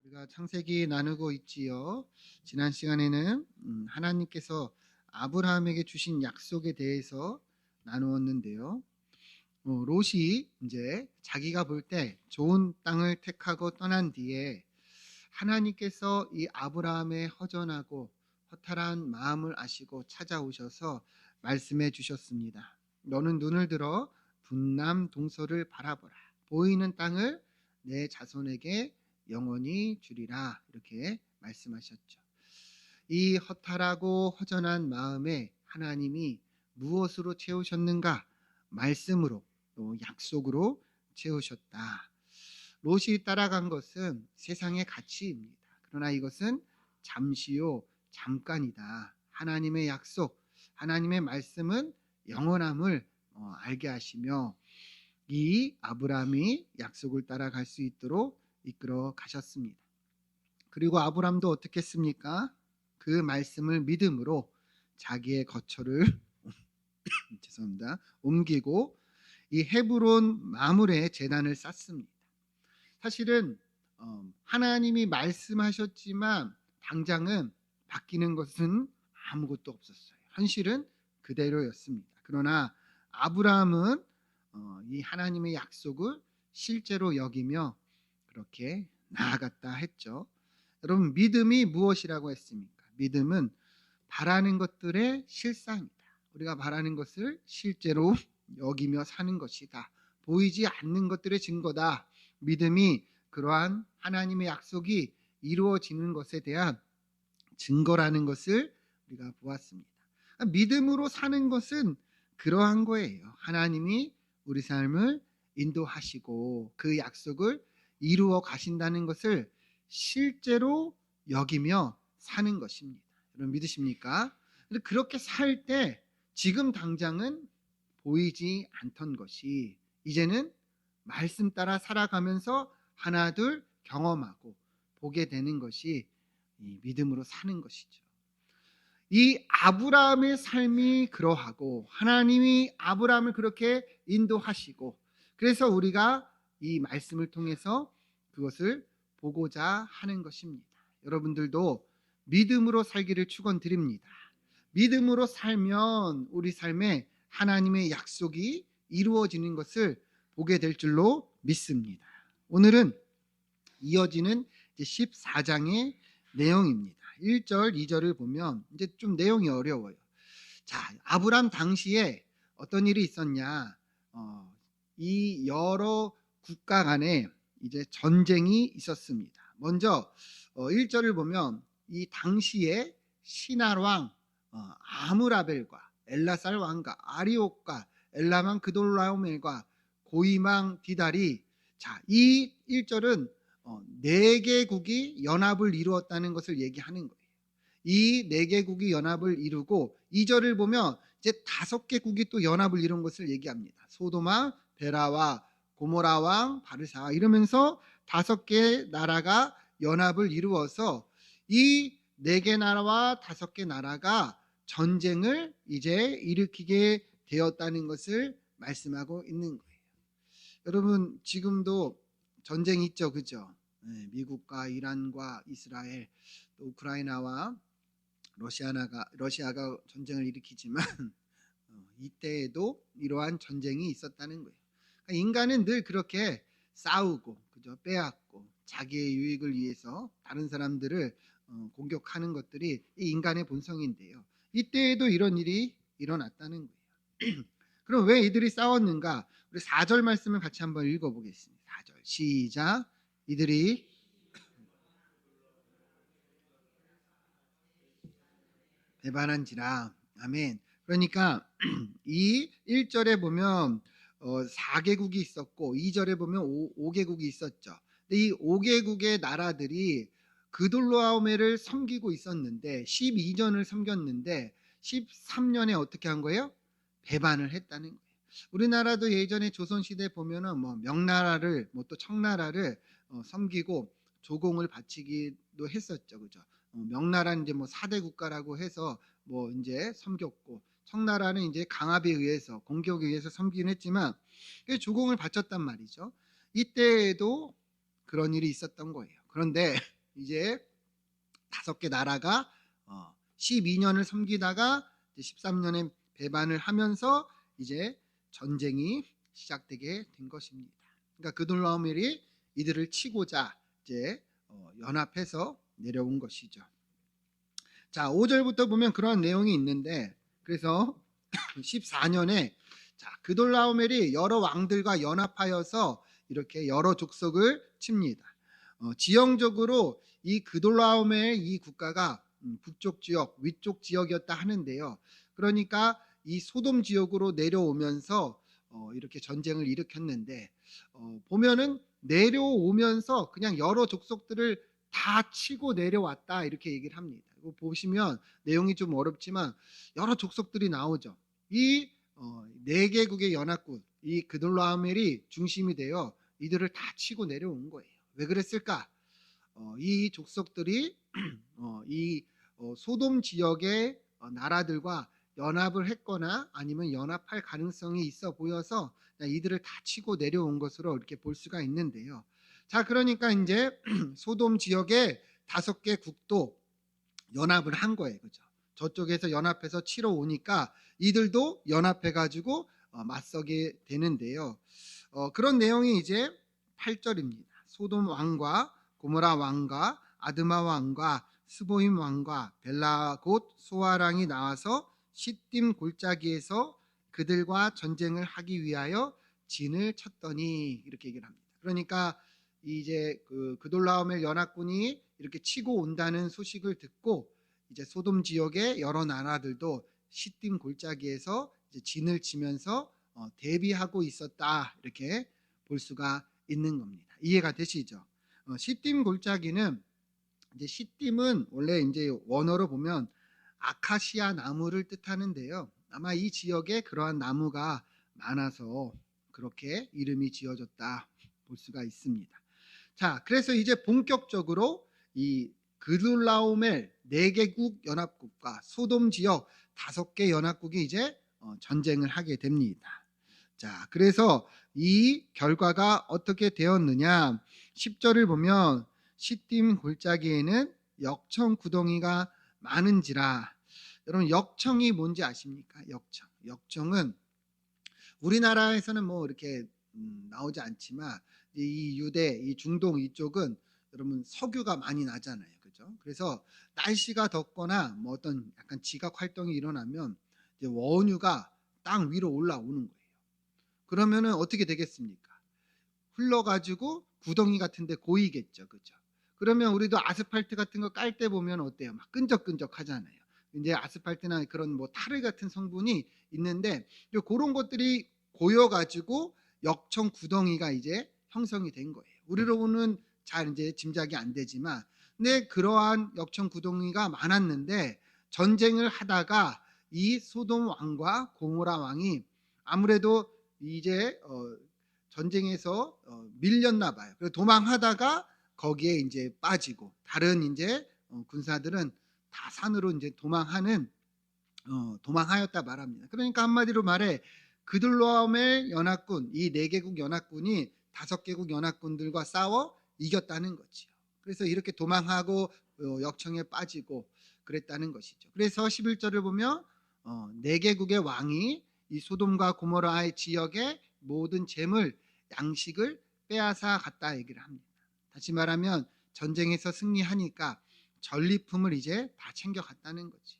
우리가 창세기 나누고 있지요. 지난 시간에는 하나님께서 아브라함에게 주신 약속에 대해서 나누었는데요. 롯이 이제 자기가 볼 때 좋은 땅을 택하고 떠난 뒤에 하나님께서 이 아브라함의 허전하고 허탈한 마음을 아시고 찾아오셔서 말씀해 주셨습니다. 너는 눈을 들어 분남 동서를 바라보라. 보이는 땅을 내 자손에게 영원히 주리라. 이렇게 말씀하셨죠. 이 허탈하고 허전한 마음에 하나님이 무엇으로 채우셨는가? 말씀으로 또 약속으로 채우셨다. 롯이 따라간 것은 세상의 가치입니다. 그러나 이것은 잠시요, 잠깐이다. 하나님의 약속, 하나님의 말씀은 영원함을 알게 하시며 이 아브라함이 약속을 따라갈 수 있도록 이끌어 가셨습니다. 그리고 아브라함도 어떻게 했습니까? 그 말씀을 믿음으로 자기의 거처를 죄송합니다. 옮기고 이 헤브론 마물에 제단을 쌓습니다. 사실은 하나님이 말씀하셨지만 당장은 바뀌는 것은 아무것도 없었어요. 현실은 그대로였습니다. 그러나 아브라함은 이 하나님의 약속을 실제로 여기며 그렇게 나아갔다 했죠. 여러분, 믿음이 무엇이라고 했습니까? 믿음은 바라는 것들의 실상이다. 우리가 바라는 것을 실제로 여기며 사는 것이다. 보이지 않는 것들의 증거다. 믿음이 그러한 하나님의 약속이 이루어지는 것에 대한 증거라는 것을 우리가 보았습니다. 믿음으로 사는 것은 그러한 거예요. 하나님이 우리 삶을 인도하시고 그 약속을 이루어 가신다는 것을 실제로 여기며 사는 것입니다. 여러분 믿으십니까? 그렇게 살 때 지금 당장은 보이지 않던 것이 이제는 말씀 따라 살아가면서 하나 둘 경험하고 보게 되는 것이 이 믿음으로 사는 것이죠. 이 아브라함의 삶이 그러하고 하나님이 아브라함을 그렇게 인도하시고 그래서 우리가 이 말씀을 통해서 그것을 보고자 하는 것입니다. 여러분들도 믿음으로 살기를 축원드립니다. 믿음으로 살면 우리 삶에 하나님의 약속이 이루어지는 것을 보게 될 줄로 믿습니다. 오늘은 이어지는 14장의 내용입니다. 1절, 2절을 보면 이제 좀 내용이 어려워요. 자, 아브람 당시에 어떤 일이 있었냐? 이 여러 국가 간에 이제 전쟁이 있었습니다. 먼저 1절을 보면 이 당시에 신할 왕 아므라벨과 엘라살 왕과 아리옥과 엘라망 그돌라오멜과 고이망 디달이 이 1절은 네 개국이 연합을 이루었다는 것을 얘기하는 거예요. 이 네 개국이 연합을 이루고 2절을 보면 이제 5개국이 또 연합을 이룬 것을 얘기합니다. 소도마, 베라와 고모라 왕, 바르사 이러면서 5개 나라가 연합을 이루어서 이 4개 나라와 5개 나라가 전쟁을 이제 일으키게 되었다는 것을 말씀하고 있는 거예요. 여러분 지금도 전쟁이 있죠, 그죠? 네, 미국과 이란과 이스라엘, 또 우크라이나와 러시아가 전쟁을 일으키지만 이때에도 이러한 전쟁이 있었다는 거예요. 그러니까 인간은 늘 그렇게 싸우고, 그죠? 빼앗고, 자기의 유익을 위해서 다른 사람들을 공격하는 것들이 이 인간의 본성인데요. 이때에도 이런 일이 일어났다는 거예요. 그럼 왜 이들이 싸웠는가? 우리 4절 말씀을 같이 한번 읽어보겠습니다. 4절 시작. 이들이 배반한지라. 아멘. 그러니까 이 1절에 보면 4개국이 있었고 2절에 보면 5개국이 있었죠. 근데 이 5개국의 나라들이 그돌라오멜을 섬기고 있었는데 12년을 섬겼는데 13년에 어떻게 한 거예요? 배반을 했다는 거예요. 우리나라도 예전에 조선시대 보면은 뭐 명나라를 뭐 또 청나라를 섬기고 조공을 바치기도 했었죠. 그죠? 명나라는 이제 뭐 4대 국가라고 해서 뭐 이제 섬겼고 청나라는 이제 강압에 의해서 공격에 의해서 섬기긴 했지만 조공을 바쳤단 말이죠. 이때에도 그런 일이 있었던 거예요. 그런데 이제 5개 나라가 12년을 섬기다가 13년에 배반을 하면서 이제 전쟁이 시작되게 된 것입니다. 그러니까 그돌라오멜이 이들을 치고자 이제 연합해서 내려온 것이죠. 자, 5절부터 보면 그런 내용이 있는데, 그래서 14년에 그돌라오멜이 여러 왕들과 연합하여서 이렇게 여러 족속을 칩니다. 지형적으로 이 그돌라오멜 이 국가가 북쪽 지역, 위쪽 지역이었다 하는데요. 그러니까 이 소돔 지역으로 내려오면서 이렇게 전쟁을 일으켰는데, 보면은 내려오면서 그냥 여러 족속들을 다 치고 내려왔다 이렇게 얘기를 합니다. 이거 보시면 내용이 좀 어렵지만 여러 족속들이 나오죠. 이 4개국의 연합군, 이 그돌라오멜이 중심이 되어 이들을 다 치고 내려온 거예요. 왜 그랬을까? 이 족속들이 이 소돔 지역의 나라들과 연합을 했거나 아니면 연합할 가능성이 있어 보여서 이들을 다 치고 내려온 것으로 이렇게 볼 수가 있는데요. 자, 그러니까 이제 소돔 지역의 5개 국도 연합을 한 거예요. 그죠? 저쪽에서 연합해서 치러 오니까 이들도 연합해 가지고 맞서게 되는데요. 그런 내용이 이제 8절입니다. 소돔 왕과 고모라 왕과 아드마 왕과 스보임 왕과 벨라 곧 소아랑이 나와서 시딤 골짜기에서 그들과 전쟁을 하기 위하여 진을 쳤더니 이렇게 얘기를 합니다. 그러니까 이제 그돌라오멜 연합군이 이렇게 치고 온다는 소식을 듣고 이제 소돔 지역의 여러 나라들도 시딤 골짜기에서 이제 진을 치면서 대비하고 있었다 이렇게 볼 수가 있는 겁니다. 이해가 되시죠? 시딤 골짜기는 이제 시딤은 원래 이제 원어로 보면 아카시아 나무를 뜻하는데요. 아마 이 지역에 그러한 나무가 많아서 그렇게 이름이 지어졌다 볼 수가 있습니다. 자, 그래서 이제 본격적으로 이 그돌라오멜 4개국 연합국과 소돔 지역 5개 연합국이 이제 전쟁을 하게 됩니다. 자, 그래서 이 결과가 어떻게 되었느냐? 10절을 보면 시딤 골짜기에는 역청 구덩이가 많은지라. 여러분, 역청이 뭔지 아십니까? 역청은 우리나라에서는 뭐 이렇게 나오지 않지만 이 유대, 이 중동 이쪽은 여러분 석유가 많이 나잖아요. 그죠? 그래서 날씨가 덥거나 뭐 어떤 약간 지각 활동이 일어나면 이제 원유가 땅 위로 올라오는 거예요. 그러면은 어떻게 되겠습니까? 흘러가지고 구덩이 같은 데 고이겠죠. 그죠? 그러면 우리도 아스팔트 같은 거 깔 때 보면 어때요? 막 끈적끈적 하잖아요. 이제 아스팔트나 그런 뭐 타르 같은 성분이 있는데 그런 것들이 고여가지고 역청 구덩이가 이제 형성이 된 거예요. 우리로는 잘 이제 짐작이 안 되지만, 근데 그러한 역청 구덩이가 많았는데 전쟁을 하다가 이 소돔 왕과 고모라 왕이 아무래도 이제 전쟁에서 밀렸나 봐요. 그래서 도망하다가 거기에 이제 빠지고 다른 이제 군사들은 다 산으로 이제 도망하였다 말합니다. 그러니까 한마디로 말해 그돌라오멜 연합군, 이 4개국 연합군이 5개국 연합군들과 싸워 이겼다는 거지요. 그래서 이렇게 도망하고 역청에 빠지고 그랬다는 것이죠. 그래서 11절을 보면 4개국의 왕이 이 소돔과 고모라의 지역의 모든 재물, 양식을 빼앗아 갔다 얘기를 합니다. 다시 말하면 전쟁에서 승리하니까 전리품을 이제 다 챙겨갔다는 거죠.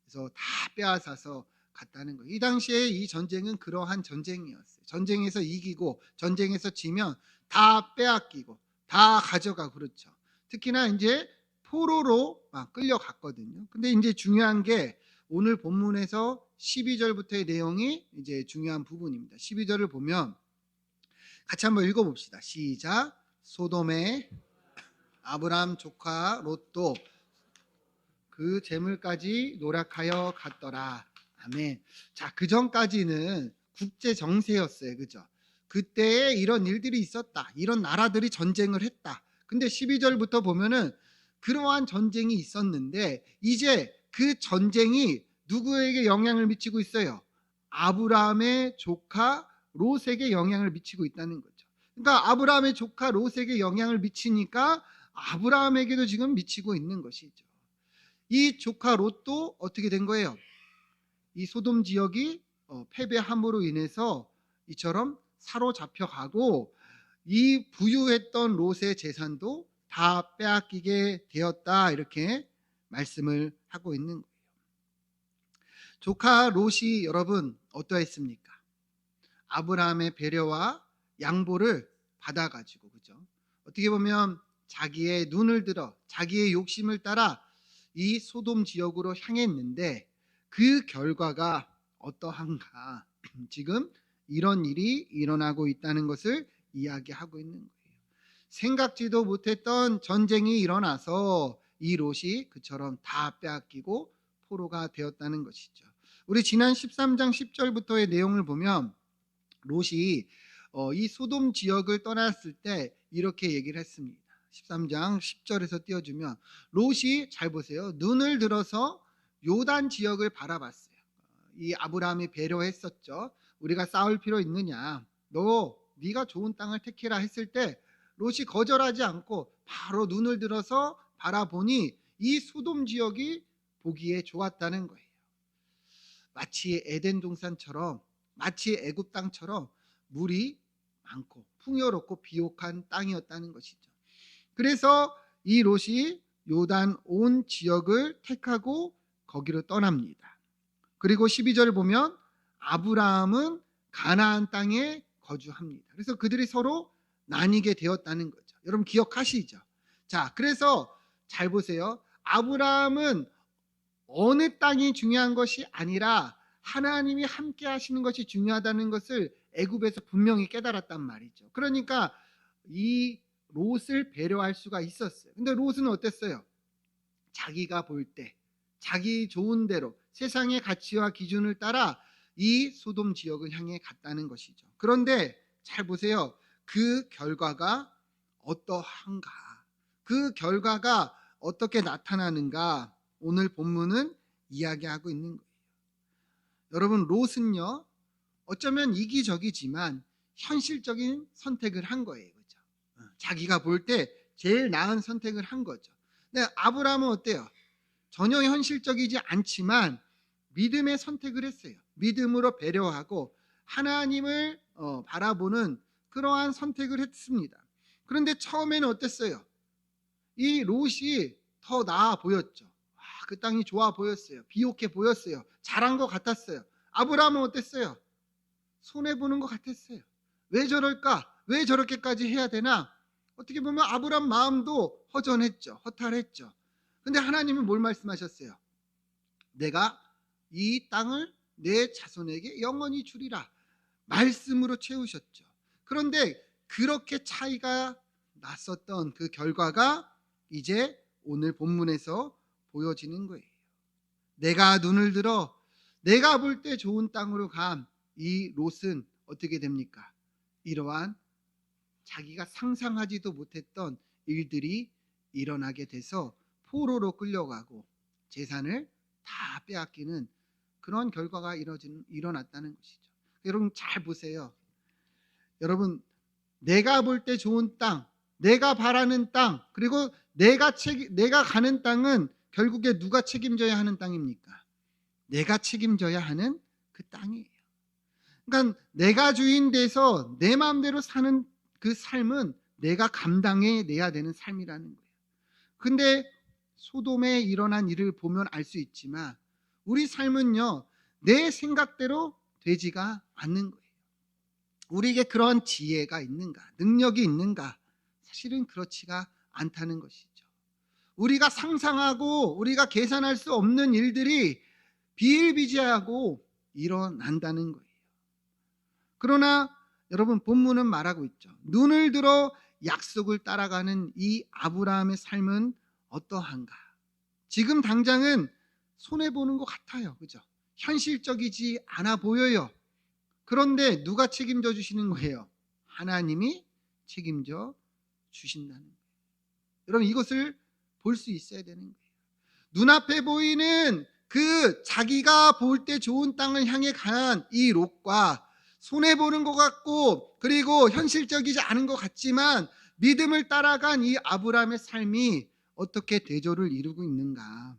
그래서 다 빼앗아서 갔다는 거예요. 이 당시에 이 전쟁은 그러한 전쟁이었어요. 전쟁에서 이기고 전쟁에서 지면 다 빼앗기고 다 가져가고 그렇죠. 특히나 이제 포로로 막 끌려갔거든요. 근데 이제 중요한 게 오늘 본문에서 12절부터의 내용이 이제 중요한 부분입니다. 12절을 보면 같이 한번 읽어봅시다. 시작. 소돔의 아브람 조카 롯도 그 재물까지 노력하여 갔더라. 아멘. 자, 그 전까지는 국제 정세였어요. 그죠? 그때에 이런 일들이 있었다. 이런 나라들이 전쟁을 했다. 근데 12절부터 보면은 그러한 전쟁이 있었는데 이제 그 전쟁이 누구에게 영향을 미치고 있어요? 아브라함의 조카 롯에게 영향을 미치고 있다는 거죠. 그러니까 아브라함의 조카 롯에게 영향을 미치니까 아브라함에게도 지금 미치고 있는 것이죠. 이 조카 롯도 어떻게 된 거예요? 이 소돔 지역이 패배함으로 인해서 이처럼 사로잡혀 가고 이 부유했던 롯의 재산도 다 빼앗기게 되었다, 이렇게 말씀을 하고 있는 거예요. 조카 롯이 여러분 어떠했습니까? 아브라함의 배려와 양보를 받아가지고, 그죠? 어떻게 보면 자기의 눈을 들어 자기의 욕심을 따라 이 소돔 지역으로 향했는데 그 결과가 어떠한가? 지금 이런 일이 일어나고 있다는 것을 이야기하고 있는 거예요. 생각지도 못했던 전쟁이 일어나서 이 롯이 그처럼 다 빼앗기고 포로가 되었다는 것이죠. 우리 지난 13장 10절부터의 내용을 보면 롯이 이 소돔 지역을 떠났을 때 이렇게 얘기를 했습니다. 13장 10절에서 띄워주면 롯이, 잘 보세요, 눈을 들어서 요단 지역을 바라봤어요. 이 아브라함이 배려했었죠. 우리가 싸울 필요 있느냐, 네가 좋은 땅을 택해라 했을 때 롯이 거절하지 않고 바로 눈을 들어서 바라보니 이 소돔 지역이 보기에 좋았다는 거예요. 마치 에덴 동산처럼, 마치 애굽 땅처럼 물이 많고 풍요롭고 비옥한 땅이었다는 것이죠. 그래서 이 롯이 요단 온 지역을 택하고 거기로 떠납니다. 그리고 12절을 보면 아브라함은 가나안 땅에 거주합니다. 그래서 그들이 서로 나뉘게 되었다는 거죠. 여러분 기억하시죠? 자, 그래서 잘 보세요. 아브라함은 어느 땅이 중요한 것이 아니라 하나님이 함께 하시는 것이 중요하다는 것을 애굽에서 분명히 깨달았단 말이죠. 그러니까 이 롯을 배려할 수가 있었어요. 근데 롯은 어땠어요? 자기가 볼 때 자기 좋은 대로 세상의 가치와 기준을 따라 이 소돔 지역을 향해 갔다는 것이죠. 그런데 잘 보세요. 그 결과가 어떠한가? 그 결과가 어떻게 나타나는가? 오늘 본문은 이야기하고 있는 거예요. 여러분 롯은요, 어쩌면 이기적이지만 현실적인 선택을 한 거예요. 그죠? 자기가 볼 때 제일 나은 선택을 한 거죠. 근데 아브라함은 어때요? 전혀 현실적이지 않지만 믿음의 선택을 했어요. 믿음으로 배려하고 하나님을 바라보는 그러한 선택을 했습니다. 그런데 처음에는 어땠어요? 이 롯이 더 나아 보였죠. 그 땅이 좋아 보였어요. 비옥해 보였어요. 잘한 것 같았어요. 아브라함은 어땠어요? 손해보는 것 같았어요. 왜 저럴까? 왜 저렇게까지 해야 되나? 어떻게 보면 아브라함 마음도 허전했죠. 허탈했죠. 근데 하나님이 뭘 말씀하셨어요? 내가 이 땅을 내 자손에게 영원히 주리라. 말씀으로 채우셨죠. 그런데 그렇게 차이가 났었던 그 결과가 이제 오늘 본문에서 보여지는 거예요. 내가 눈을 들어 내가 볼 때 좋은 땅으로 간 이 롯은 어떻게 됩니까? 이러한 자기가 상상하지도 못했던 일들이 일어나게 돼서 포로로 끌려가고 재산을 다 빼앗기는 그런 결과가 일어났다는 것이죠. 여러분 잘 보세요. 여러분 내가 볼 때 좋은 땅, 내가 바라는 땅, 그리고 내가 가는 땅은 결국에 누가 책임져야 하는 땅입니까? 내가 책임져야 하는 그 땅이에요. 그러니까 내가 주인 돼서 내 마음대로 사는 그 삶은 내가 감당해 내야 되는 삶이라는 거예요. 근데 소돔에 일어난 일을 보면 알 수 있지만 우리 삶은요, 내 생각대로 되지가 않는 거예요. 우리에게 그런 지혜가 있는가, 능력이 있는가? 사실은 그렇지가 않다는 것이죠. 우리가 상상하고 우리가 계산할 수 없는 일들이 비일비재하고 일어난다는 거예요. 그러나 여러분 본문은 말하고 있죠. 눈을 들어 약속을 따라가는 이 아브라함의 삶은 어떠한가? 지금 당장은 손해보는 것 같아요. 그죠? 현실적이지 않아 보여요. 그런데 누가 책임져 주시는 거예요? 하나님이 책임져 주신다는 거예요. 여러분 이것을 볼 수 있어야 되는 거예요. 눈앞에 보이는 그 자기가 볼 때 좋은 땅을 향해 간 이 롯과 손해보는 것 같고 그리고 현실적이지 않은 것 같지만 믿음을 따라간 이 아브라함의 삶이 어떻게 대조를 이루고 있는가?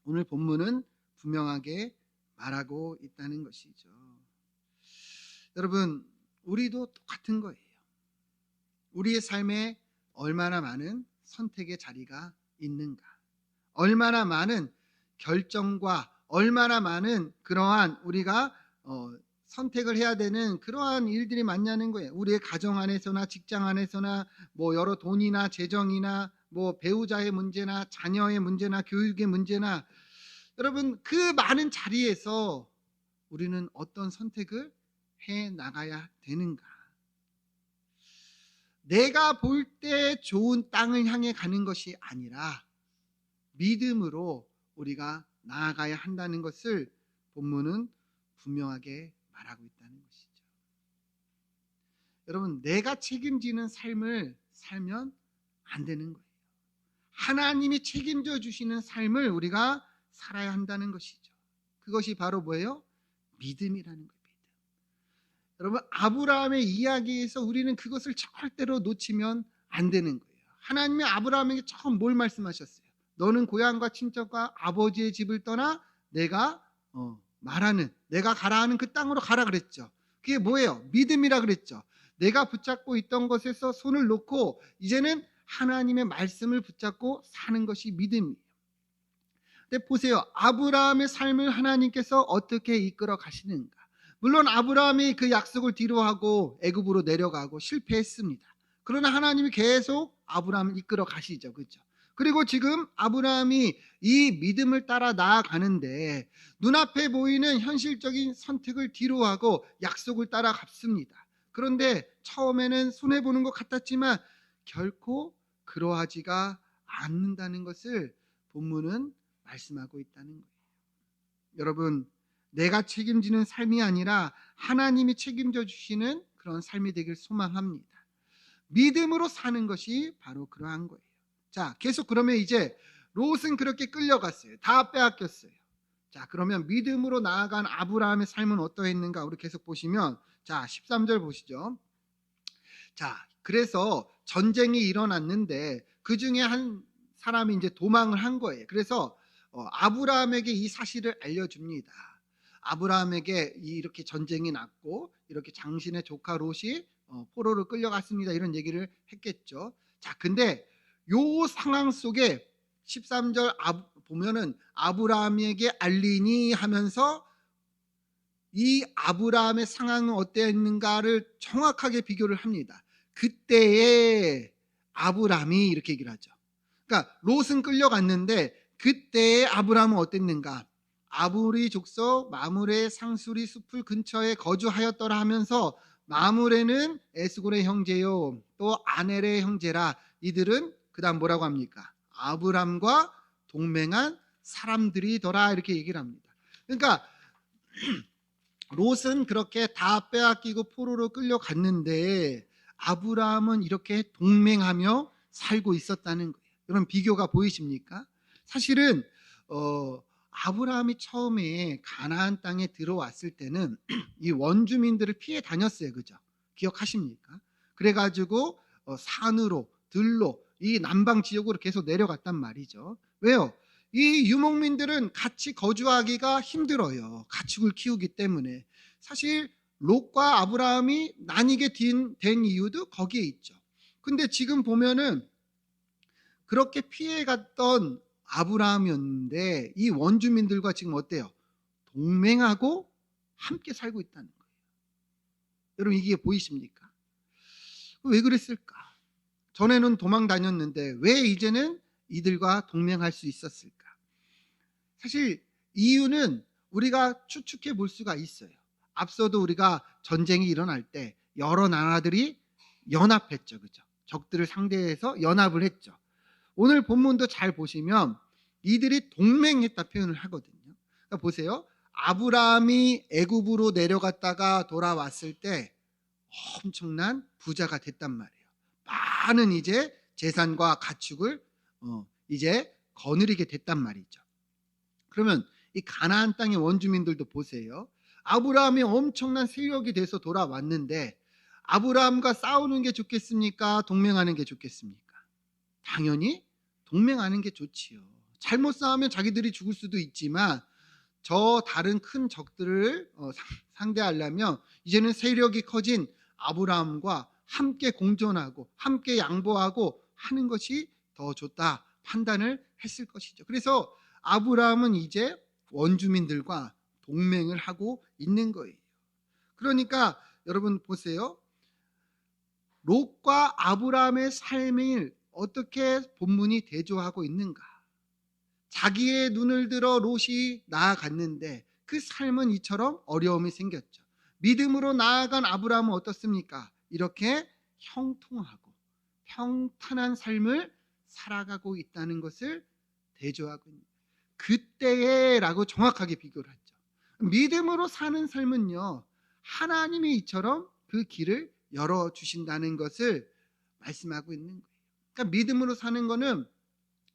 오늘 본문은 분명하게 말하고 있다는 것이죠. 여러분, 우리도 똑같은 거예요. 우리의 삶에 얼마나 많은 선택의 자리가 있는가? 얼마나 많은 결정과 얼마나 많은 그러한 우리가 선택을 해야 되는 그러한 일들이 많냐는 거예요. 우리의 가정 안에서나 직장 안에서나 뭐 여러 돈이나 재정이나 뭐 배우자의 문제나 자녀의 문제나 교육의 문제나 여러분 그 많은 자리에서 우리는 어떤 선택을 해 나가야 되는가? 내가 볼 때 좋은 땅을 향해 가는 것이 아니라 믿음으로 우리가 나아가야 한다는 것을 본문은 분명하게 말하고 있다는 것이죠. 여러분, 내가 책임지는 삶을 살면 안 되는 거예요. 하나님이 책임져 주시는 삶을 우리가 살아야 한다는 것이죠. 그것이 바로 뭐예요? 믿음이라는 거예요. 여러분, 아브라함의 이야기에서 우리는 그것을 절대로 놓치면 안 되는 거예요. 하나님이 아브라함에게 처음 뭘 말씀하셨어요? 너는 고향과 친척과 아버지의 집을 떠나 내가 말하는, 내가 가라 하는 그 땅으로 가라 그랬죠. 그게 뭐예요? 믿음이라 그랬죠. 내가 붙잡고 있던 것에서 손을 놓고 이제는 하나님의 말씀을 붙잡고 사는 것이 믿음이에요. 근데 보세요. 아브라함의 삶을 하나님께서 어떻게 이끌어 가시는가? 물론 아브라함이 그 약속을 뒤로하고 애굽으로 내려가고 실패했습니다. 그러나 하나님이 계속 아브라함을 이끌어 가시죠. 그렇죠? 그리고 지금 아브라함이 이 믿음을 따라 나아가는데 눈앞에 보이는 현실적인 선택을 뒤로하고 약속을 따라 갔습니다. 그런데 처음에는 손해보는 것 같았지만 결코 그러하지가 않는다는 것을 본문은 말씀하고 있다는 거예요. 여러분, 내가 책임지는 삶이 아니라 하나님이 책임져 주시는 그런 삶이 되길 소망합니다. 믿음으로 사는 것이 바로 그러한 거예요. 자, 계속 그러면 이제 롯은 그렇게 끌려갔어요. 다 빼앗겼어요. 자, 그러면 믿음으로 나아간 아브라함의 삶은 어떠했는가? 우리 계속 보시면 자, 13절 보시죠. 자, 그래서 전쟁이 일어났는데 그 중에 한 사람이 이제 도망을 한 거예요. 그래서 아브라함에게 이 사실을 알려줍니다. 아브라함에게 이렇게 전쟁이 났고 이렇게 장신의 조카 롯이 포로로 끌려갔습니다. 이런 얘기를 했겠죠. 자, 근데 요 상황 속에 13절 보면은 아브라함에게 알리니 하면서 이 아브라함의 상황은 어땠는가를 정확하게 비교를 합니다. 그때의 아브라함이 이렇게 얘기를 하죠. 그러니까 롯은 끌려갔는데 그때의 아브라함은 어땠는가? 아브리 족속 마므레 상수리 숲을 근처에 거주하였더라 하면서 마므레는 에스골의 형제요 또 아넬의 형제라. 이들은 그 다음 뭐라고 합니까? 아브람과 동맹한 사람들이더라 이렇게 얘기를 합니다. 그러니까 롯은 그렇게 다 빼앗기고 포로로 끌려갔는데 아브라함은 이렇게 동맹하며 살고 있었다는 거예요. 여러분 비교가 보이십니까? 사실은 아브라함이 처음에 가나안 땅에 들어왔을 때는 이 원주민들을 피해 다녔어요. 그죠? 기억하십니까? 그래가지고 산으로 들로 이 남방 지역으로 계속 내려갔단 말이죠. 왜요? 이 유목민들은 같이 거주하기가 힘들어요. 가축을 키우기 때문에. 사실 롯과 아브라함이 나뉘게 된 이유도 거기에 있죠. 근데 지금 보면은 그렇게 피해갔던 아브라함이었는데 이 원주민들과 지금 어때요? 동맹하고 함께 살고 있다는 거예요. 여러분 이게 보이십니까? 왜 그랬을까? 전에는 도망 다녔는데 왜 이제는 이들과 동맹할 수 있었을까? 사실 이유는 우리가 추측해 볼 수가 있어요. 앞서도 우리가 전쟁이 일어날 때 여러 나라들이 연합했죠. 그죠? 적들을 상대해서 연합을 했죠. 오늘 본문도 잘 보시면 이들이 동맹했다 표현을 하거든요. 그러니까 보세요. 아브라함이 애굽으로 내려갔다가 돌아왔을 때 엄청난 부자가 됐단 말이에요. 많은 이제 재산과 가축을 이제 거느리게 됐단 말이죠. 그러면 이 가나안 땅의 원주민들도 보세요. 아브라함이 엄청난 세력이 돼서 돌아왔는데 아브라함과 싸우는 게 좋겠습니까? 동맹하는 게 좋겠습니까? 당연히 동맹하는 게 좋지요. 잘못 싸우면 자기들이 죽을 수도 있지만 저 다른 큰 적들을 상대하려면 이제는 세력이 커진 아브라함과 함께 공존하고 함께 양보하고 하는 것이 더 좋다 판단을 했을 것이죠. 그래서 아브라함은 이제 원주민들과 동맹을 하고 있는 거예요. 그러니까 여러분 보세요. 롯과 아브라함의 삶을 어떻게 본문이 대조하고 있는가? 자기의 눈을 들어 롯이 나아갔는데 그 삶은 이처럼 어려움이 생겼죠. 믿음으로 나아간 아브라함은 어떻습니까? 이렇게 형통하고 평탄한 삶을 살아가고 있다는 것을 대조하고 있는 그때에라고 정확하게 비교를 하죠. 믿음으로 사는 삶은요, 하나님이 이처럼 그 길을 열어주신다는 것을 말씀하고 있는 거예요. 그러니까 믿음으로 사는 거는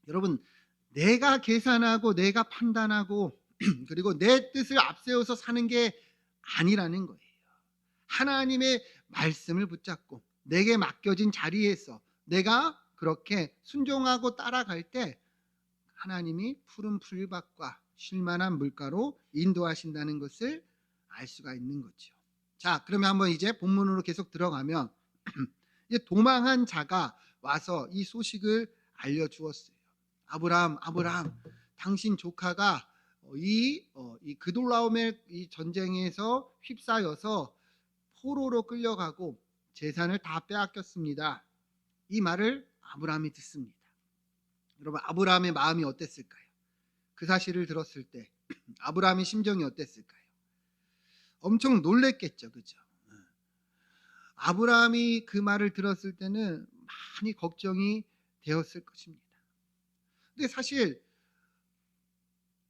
여러분 내가 계산하고 내가 판단하고 그리고 내 뜻을 앞세워서 사는 게 아니라는 거예요. 하나님의 말씀을 붙잡고 내게 맡겨진 자리에서 내가 그렇게 순종하고 따라갈 때 하나님이 푸른 풀밭과 쉴만한 물가로 인도하신다는 것을 알 수가 있는 거죠. 자, 그러면 한번 이제 본문으로 계속 들어가면 이제 도망한 자가 와서 이 소식을 알려주었어요. 아브라함, 당신 조카가 이 그돌라오멜 이 전쟁에서 휩싸여서 포로로 끌려가고 재산을 다 빼앗겼습니다. 이 말을 아브라함이 듣습니다. 여러분 아브라함의 마음이 어땠을까요? 그 사실을 들었을 때 아브라함의 심정이 어땠을까요? 엄청 놀랬겠죠, 그죠? 아브라함이 그 말을 들었을 때는 많이 걱정이 되었을 것입니다. 근데 사실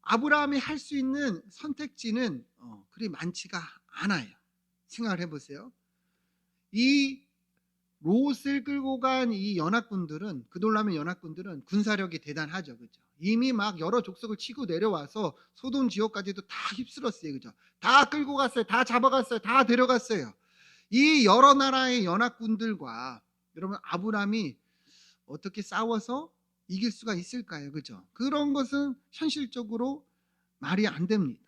아브라함이 할 수 있는 선택지는 그리 많지가 않아요. 생각을 해보세요. 이 롯을 끌고 간 이 연합군들은 그돌라면 연합군들은 군사력이 대단하죠, 그죠? 이미 막 여러 족속을 치고 내려와서 소돔 지역까지도 다 휩쓸었어요, 그죠? 다 끌고 갔어요, 다 잡아갔어요, 다 데려갔어요. 이 여러 나라의 연합군들과 여러분 아브라함이 어떻게 싸워서 이길 수가 있을까요, 그죠? 그런 것은 현실적으로 말이 안 됩니다.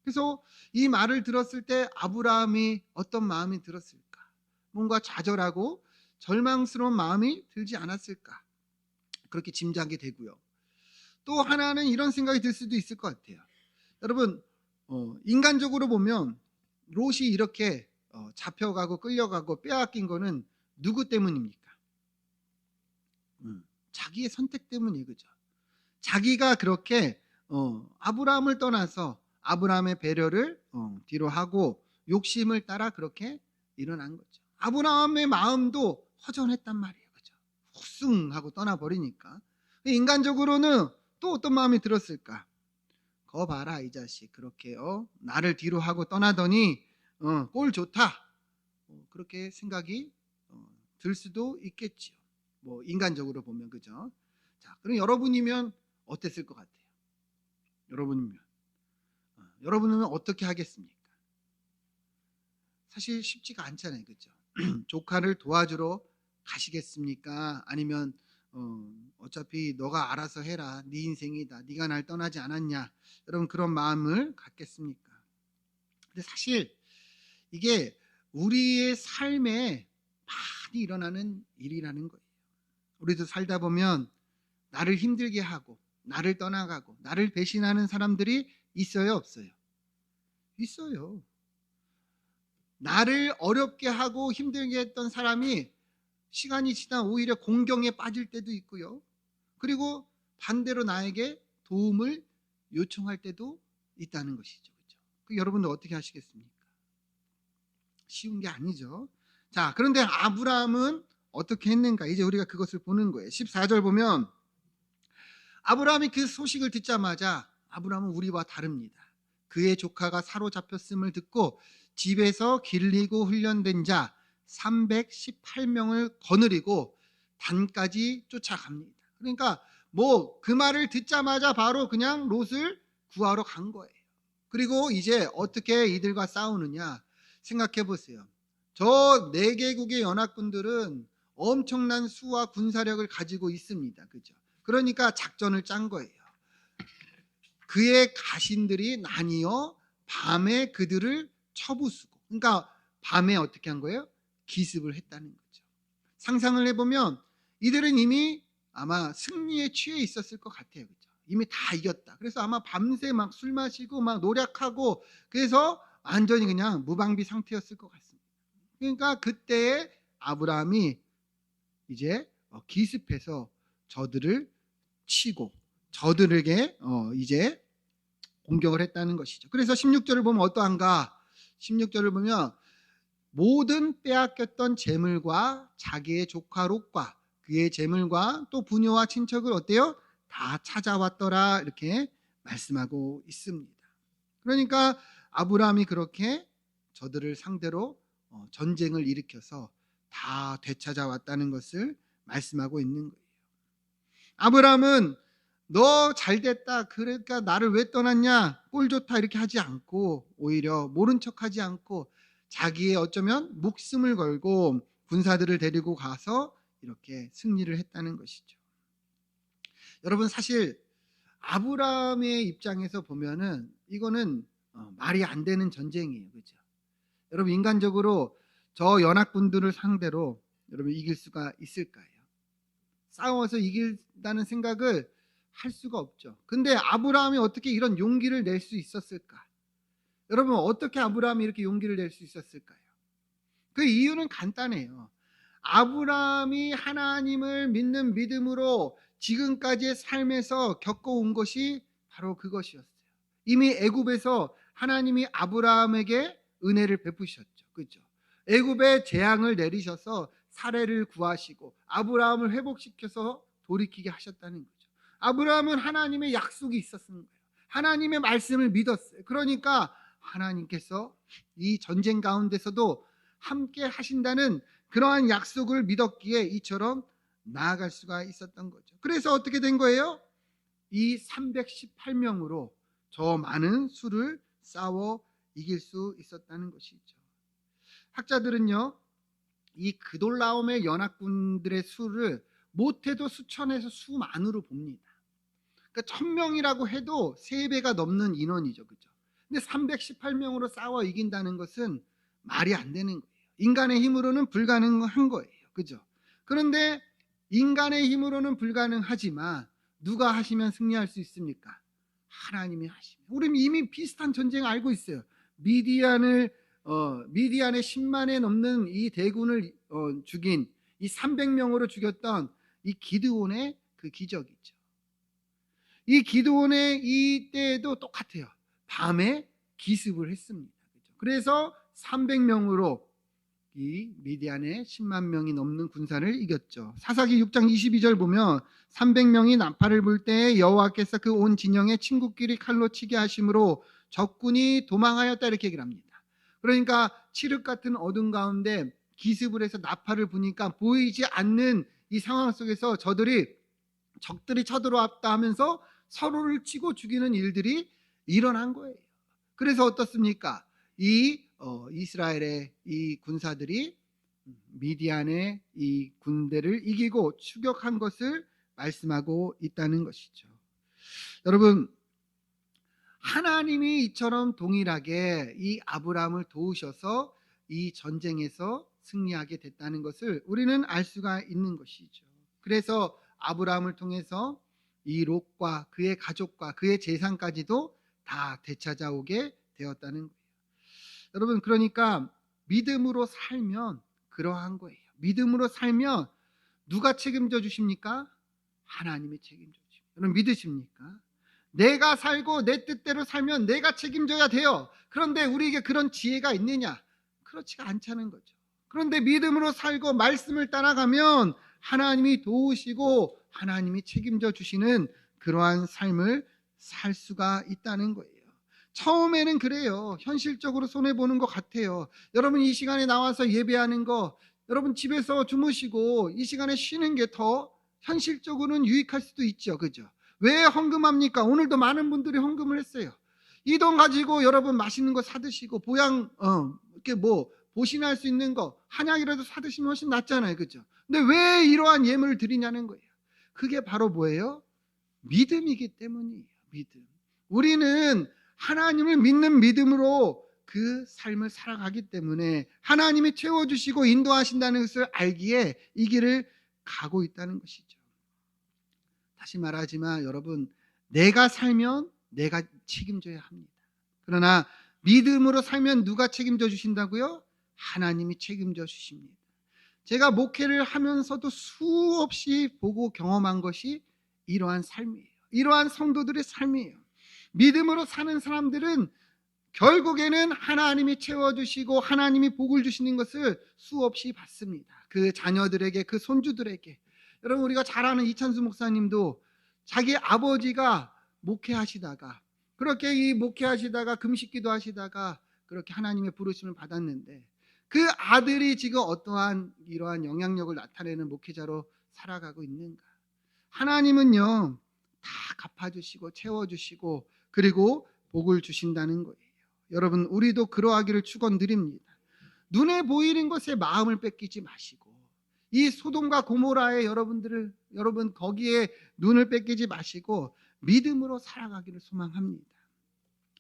그래서 이 말을 들었을 때 아브라함이 어떤 마음이 들었을까? 뭔가 좌절하고 절망스러운 마음이 들지 않았을까? 그렇게 짐작이 되고요. 또 하나는 이런 생각이 들 수도 있을 것 같아요. 여러분 인간적으로 보면 롯이 이렇게 잡혀가고 끌려가고 빼앗긴 거는 누구 때문입니까? 자기의 선택 때문이에요, 그죠? 자기가 그렇게 아브라함을 떠나서 아브라함의 배려를 뒤로 하고 욕심을 따라 그렇게 일어난 거죠. 아브라함의 마음도 허전했단 말이에요, 그죠? 훅승하고 떠나버리니까. 인간적으로는 또 어떤 마음이 들었을까? 거 봐라 이 자식 그렇게 나를 뒤로 하고 떠나더니 꼴 좋다, 그렇게 생각이 들 수도 있겠지요. 뭐 인간적으로 보면, 그죠? 자, 그럼 여러분이면 어땠을 것 같아요? 여러분은 어떻게 하겠습니까? 사실 쉽지가 않잖아요, 그죠? 조카를 도와주러 가시겠습니까? 아니면 어차피 너가 알아서 해라, 네 인생이다, 네가 날 떠나지 않았냐, 여러분 그런 마음을 갖겠습니까? 근데 사실 이게 우리의 삶에 많이 일어나는 일이라는 거예요. 우리도 살다 보면 나를 힘들게 하고 나를 떠나가고 나를 배신하는 사람들이 있어요, 없어요? 있어요. 나를 어렵게 하고 힘들게 했던 사람이 시간이 지나 오히려 공경에 빠질 때도 있고요. 그리고 반대로 나에게 도움을 요청할 때도 있다는 것이죠, 그렇죠? 여러분들 어떻게 하시겠습니까? 쉬운 게 아니죠. 자, 그런데 아브라함은 어떻게 했는가? 이제 우리가 그것을 보는 거예요. 14절 보면 아브라함이 그 소식을 듣자마자 아브라함은 우리와 다릅니다. 그의 조카가 사로잡혔음을 듣고 집에서 길리고 훈련된 자 318명을 거느리고 단까지 쫓아갑니다. 그러니까 뭐 그 말을 듣자마자 바로 그냥 롯을 구하러 간 거예요. 그리고 이제 어떻게 이들과 싸우느냐 생각해 보세요. 저 4개국의 연합군들은 엄청난 수와 군사력을 가지고 있습니다. 그죠? 그러니까 작전을 짠 거예요. 그의 가신들이 나뉘어 밤에 그들을 쳐부수고, 그러니까 밤에 어떻게 한 거예요? 기습을 했다는 거죠. 상상을 해보면 이들은 이미 아마 승리에 취해 있었을 것 같아요. 그죠? 이미 다 이겼다. 그래서 아마 밤새 막 술 마시고 막 노력하고, 그래서 완전히 그냥 무방비 상태였을 것 같습니다. 그러니까 그때에 아브라함이 이제 기습해서 저들을 치고 저들에게 이제 공격을 했다는 것이죠. 그래서 16절을 보면 어떠한가? 16절을 보면 모든 빼앗겼던 재물과 자기의 조카 롯과 그의 재물과 또 부녀와 친척을 어때요? 다 찾아왔더라, 이렇게 말씀하고 있습니다. 그러니까 아브라함이 그렇게 저들을 상대로 전쟁을 일으켜서 다 되찾아왔다는 것을 말씀하고 있는 거예요. 아브라함은 너 잘됐다, 그러니까 나를 왜 떠났냐, 꼴 좋다, 이렇게 하지 않고 오히려 모른 척하지 않고 자기의 어쩌면 목숨을 걸고 군사들을 데리고 가서 이렇게 승리를 했다는 것이죠. 여러분, 사실 아브라함의 입장에서 보면은 이거는 말이 안 되는 전쟁이에요. 그죠? 여러분, 인간적으로 저 연합군들을 상대로 여러분 이길 수가 있을까요? 싸워서 이긴다는 생각을 할 수가 없죠. 근데 아브라함이 어떻게 이런 용기를 낼 수 있었을까? 여러분, 어떻게 아브라함이 이렇게 용기를 낼 수 있었을까요? 그 이유는 간단해요. 아브라함이 하나님을 믿는 믿음으로 지금까지의 삶에서 겪어온 것이 바로 그것이었어요. 이미 애굽에서 하나님이 아브라함에게 은혜를 베푸셨죠. 그렇죠? 애굽에 재앙을 내리셔서 사례를 구하시고 아브라함을 회복시켜서 돌이키게 하셨다는 거죠. 아브라함은 하나님의 약속이 있었던 거예요. 하나님의 말씀을 믿었어요. 그러니까 하나님께서 이 전쟁 가운데서도 함께 하신다는 그러한 약속을 믿었기에 이처럼 나아갈 수가 있었던 거죠. 그래서 어떻게 된 거예요? 이 318명으로 저 많은 수를 싸워 이길 수 있었다는 것이죠. 학자들은요, 이 그돌라움의 연합군들의 수를 못해도 수천에서 수만으로 봅니다. 그러니까 1000명이라고 해도 3배가 넘는 인원이죠. 그죠? 근데 318명으로 싸워 이긴다는 것은 말이 안 되는 거예요. 인간의 힘으로는 불가능한 거예요. 그죠? 그런데 인간의 힘으로는 불가능하지만 누가 하시면 승리할 수 있습니까? 하나님이 하시면. 우리는 이미 비슷한 전쟁 알고 있어요. 미디안의 10만에 넘는 이 대군을 죽인, 이 300명으로 죽였던 이 기드온의 그 기적이죠. 이 기드온의 이때에도 똑같아요. 밤에 기습을 했습니다. 그래서 300명으로 이 미디안의 10만 명이 넘는 군사를 이겼죠. 사사기 6장 22절 보면 300명이 나팔을 불 때 여호와께서 그 온 진영에 친구끼리 칼로 치게 하심으로 적군이 도망하였다, 이렇게 얘기를 합니다. 그러니까 칠흑 같은 어둠 가운데 기습을 해서 나팔을 부니까 보이지 않는 이 상황 속에서 적들이 쳐들어왔다 하면서 서로를 치고 죽이는 일들이 일어난 거예요. 그래서 어떻습니까? 이스라엘의 이 군사들이 미디안의 이 군대를 이기고 추격한 것을 말씀하고 있다는 것이죠. 여러분, 하나님이 이처럼 동일하게 이 아브라함을 도우셔서 이 전쟁에서 승리하게 됐다는 것을 우리는 알 수가 있는 것이죠. 그래서 아브라함을 통해서 이 롯과 그의 가족과 그의 재산까지도 다 되찾아오게 되었다는 거예요. 여러분, 그러니까 믿음으로 살면 그러한 거예요. 믿음으로 살면 누가 책임져 주십니까? 하나님이 책임져 주십니다. 여러분, 믿으십니까? 내가 살고 내 뜻대로 살면 내가 책임져야 돼요. 그런데 우리에게 그런 지혜가 있느냐? 그렇지가 않다는 거죠. 그런데 믿음으로 살고 말씀을 따라가면 하나님이 도우시고 하나님이 책임져 주시는 그러한 삶을 살 수가 있다는 거예요. 처음에는 그래요. 현실적으로 손해보는 것 같아요. 여러분, 이 시간에 나와서 예배하는 거, 여러분 집에서 주무시고 이 시간에 쉬는 게 더 현실적으로는 유익할 수도 있죠. 그죠? 왜 헌금합니까? 오늘도 많은 분들이 헌금을 했어요. 이 돈 가지고 여러분 맛있는 거 사 드시고 이렇게 보신할 수 있는 거 한약이라도 사드시면 훨씬 낫잖아요. 그죠? 근데 왜 이러한 예물을 드리냐는 거예요. 그게 바로 뭐예요? 믿음이기 때문이에요. 믿음. 우리는 하나님을 믿는 믿음으로 그 삶을 살아가기 때문에 하나님이 채워주시고 인도하신다는 것을 알기에 이 길을 가고 있다는 것이죠. 다시 말하지만 여러분, 내가 살면 내가 책임져야 합니다. 그러나 믿음으로 살면 누가 책임져 주신다고요? 하나님이 책임져 주십니다. 제가 목회를 하면서도 수없이 보고 경험한 것이 이러한 삶이에요. 이러한 성도들의 삶이에요. 믿음으로 사는 사람들은 결국에는 하나님이 채워주시고 하나님이 복을 주시는 것을 수없이 받습니다. 그 자녀들에게, 그 손주들에게. 여러분, 우리가 잘 아는 이찬수 목사님도 자기 아버지가 목회하시다가 그렇게 이 목회하시다가 금식기도 하시다가 그렇게 하나님의 부르심을 받았는데 그 아들이 지금 어떠한 이러한 영향력을 나타내는 목회자로 살아가고 있는가? 하나님은요, 다 갚아주시고 채워주시고 그리고 복을 주신다는 거예요. 여러분, 우리도 그러하기를 축원드립니다. 눈에 보이는 것에 마음을 뺏기지 마시고 이 소돔과 고모라의 여러분 거기에 눈을 뺏기지 마시고 믿음으로 살아가기를 소망합니다.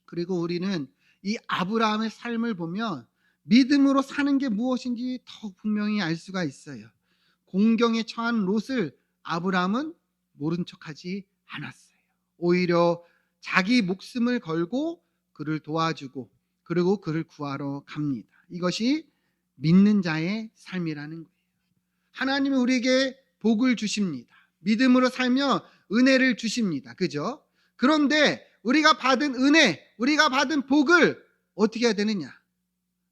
그리고 우리는 이 아브라함의 삶을 보면 믿음으로 사는 게 무엇인지 더 분명히 알 수가 있어요. 공경에 처한 롯을 아브라함은 모른 척하지 않았어요. 오히려 자기 목숨을 걸고 그를 도와주고 그리고 그를 구하러 갑니다. 이것이 믿는 자의 삶이라는 거예요. 하나님이 우리에게 복을 주십니다. 믿음으로 살며 은혜를 주십니다. 그죠? 그런데 우리가 받은 은혜, 우리가 받은 복을 어떻게 해야 되느냐?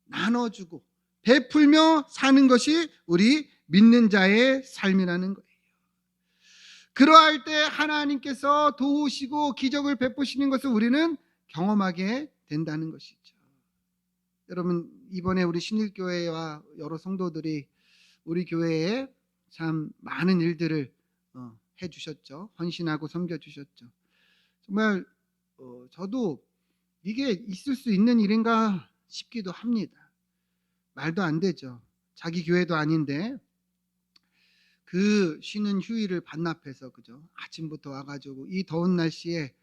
나눠주고 베풀며 사는 것이 우리 믿는 자의 삶이라는 거예요. 그러할 때 하나님께서 도우시고 기적을 베푸시는 것을 우리는 경험하게 된다는 것이죠. 여러분, 이번에 우리 신일교회와 여러 성도들이 우리 교회에 참 많은 일들을 해주셨죠. 헌신하고 섬겨주셨죠. 정말 저도 이게 있을 수 있는 일인가 싶기도 합니다. 말도 안 되죠. 자기 교회도 아닌데 그 쉬는 휴일을 반납해서 그죠? 아침부터 와가지고 이 더운 날씨에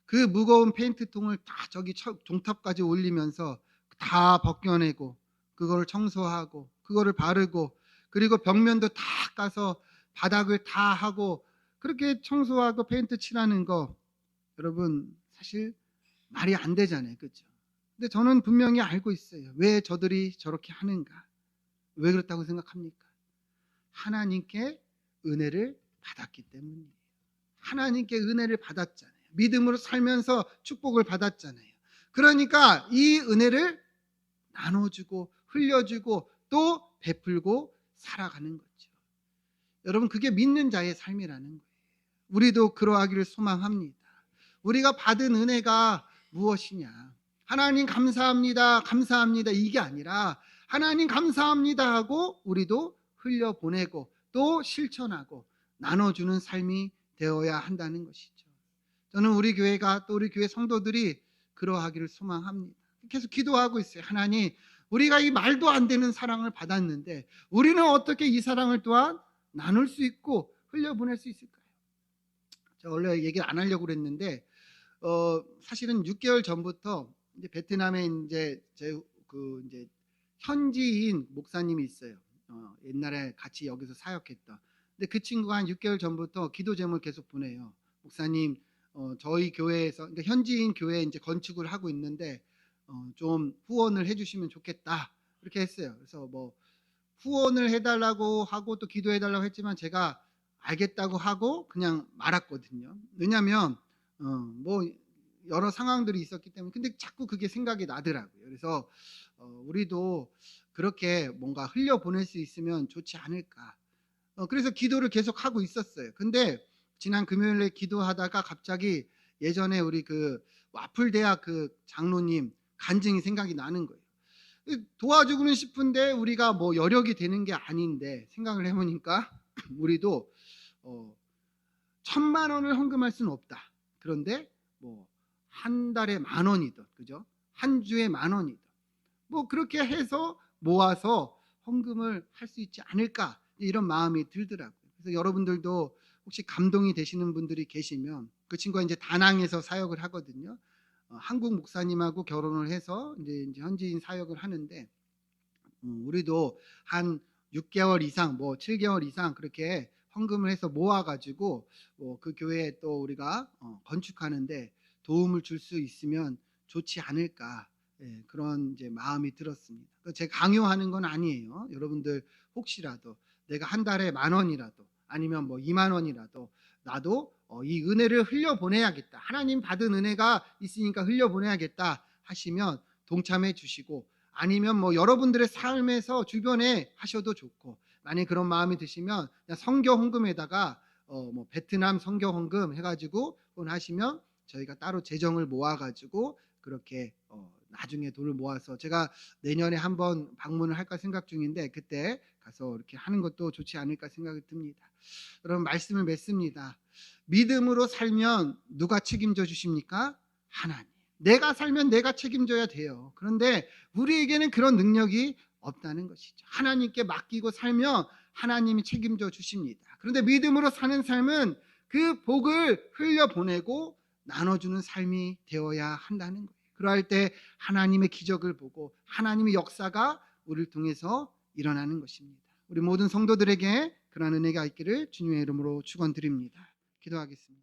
그 무거운 페인트통을 다 저기 종탑까지 올리면서 다 벗겨내고 그거를 청소하고 그거를 바르고 그리고 벽면도 다 까서 바닥을 다 하고 그렇게 청소하고 페인트 칠하는 거 여러분 사실 말이 안 되잖아요. 그렇죠? 근데 저는 분명히 알고 있어요. 왜 저들이 저렇게 하는가? 왜 그렇다고 생각합니까? 하나님께 은혜를 받았기 때문이에요. 하나님께 은혜를 받았잖아요. 믿음으로 살면서 축복을 받았잖아요. 그러니까 이 은혜를 나눠주고 흘려주고 또 베풀고 살아가는 거죠. 여러분, 그게 믿는 자의 삶이라는 거예요. 우리도 그러하기를 소망합니다. 우리가 받은 은혜가 무엇이냐? 하나님 감사합니다, 감사합니다 이게 아니라 하나님 감사합니다 하고 우리도 흘려보내고 또 실천하고 나눠주는 삶이 되어야 한다는 것이죠. 저는 우리 교회가 또 우리 교회 성도들이 그러하기를 소망합니다. 계속 기도하고 있어요. 하나님, 우리가 이 말도 안 되는 사랑을 받았는데 우리는 어떻게 이 사랑을 또한 나눌 수 있고 흘려보낼 수 있을까요? 제가 원래 얘기를 안 하려고 그랬는데 사실은 6개월 전부터 이제 베트남에 이제 이제 현지인 목사님이 있어요. 옛날에 같이 여기서 사역했던. 근데 그 친구가 한 6개월 전부터 기도 제목을 계속 보내요. 목사님, 저희 교회에서 그러니까 현지인 교회 이제 건축을 하고 있는데 좀 후원을 해주시면 좋겠다 이렇게 했어요. 그래서 뭐 후원을 해달라고 하고 또 기도해달라고 했지만 제가 알겠다고 하고 그냥 말았거든요. 왜냐하면 뭐 여러 상황들이 있었기 때문에. 근데 자꾸 그게 생각이 나더라고요. 그래서 우리도 그렇게 뭔가 흘려보낼 수 있으면 좋지 않을까. 그래서 기도를 계속 하고 있었어요. 근데 지난 금요일에 기도하다가 갑자기 예전에 우리 그 와플 대학 그 장로님 간증이 생각이 나는 거예요. 도와주고는 싶은데 우리가 뭐 여력이 되는 게 아닌데 생각을 해보니까 우리도 1,000만 원을 헌금할 수는 없다. 그런데 뭐 한 달에 10,000원이든 그죠? 한 주에 10,000원이든 뭐 그렇게 해서 모아서 헌금을 할 수 있지 않을까 이런 마음이 들더라고요. 그래서 여러분들도 혹시 감동이 되시는 분들이 계시면 그 친구가 이제 다낭에서 사역을 하거든요. 한국 목사님하고 결혼을 해서 이제 현지인 사역을 하는데 우리도 한 6개월 이상, 뭐 7개월 이상 그렇게 헌금을 해서 모아가지고 그 교회에 또 우리가 건축하는데 도움을 줄 수 있으면 좋지 않을까 그런 이제 마음이 들었습니다. 제가 강요하는 건 아니에요. 여러분들 혹시라도 내가 한 달에 10,000원이라도 아니면 뭐 20,000원이라도 나도 이 은혜를 흘려보내야겠다. 하나님 받은 은혜가 있으니까 흘려보내야겠다 하시면 동참해 주시고 아니면 뭐 여러분들의 삶에서 주변에 하셔도 좋고 만약 그런 마음이 드시면 그냥 선교 헌금에다가 뭐 베트남 선교 헌금 해가지고 하시면 저희가 따로 재정을 모아가지고 그렇게 나중에 돈을 모아서 제가 내년에 한번 방문을 할까 생각 중인데 그때 가서 이렇게 하는 것도 좋지 않을까 생각이 듭니다. 여러분 말씀을 맺습니다. 믿음으로 살면 누가 책임져 주십니까? 하나님. 내가 살면 내가 책임져야 돼요. 그런데 우리에게는 그런 능력이 없다는 것이죠. 하나님께 맡기고 살면 하나님이 책임져 주십니다. 그런데 믿음으로 사는 삶은 그 복을 흘려보내고 나눠주는 삶이 되어야 한다는 거예요. 그러할 때 하나님의 기적을 보고 하나님의 역사가 우리를 통해서 일어나는 것입니다. 우리 모든 성도들에게 그러한 은혜가 있기를 주님의 이름으로 축원드립니다. 기도하겠습니다.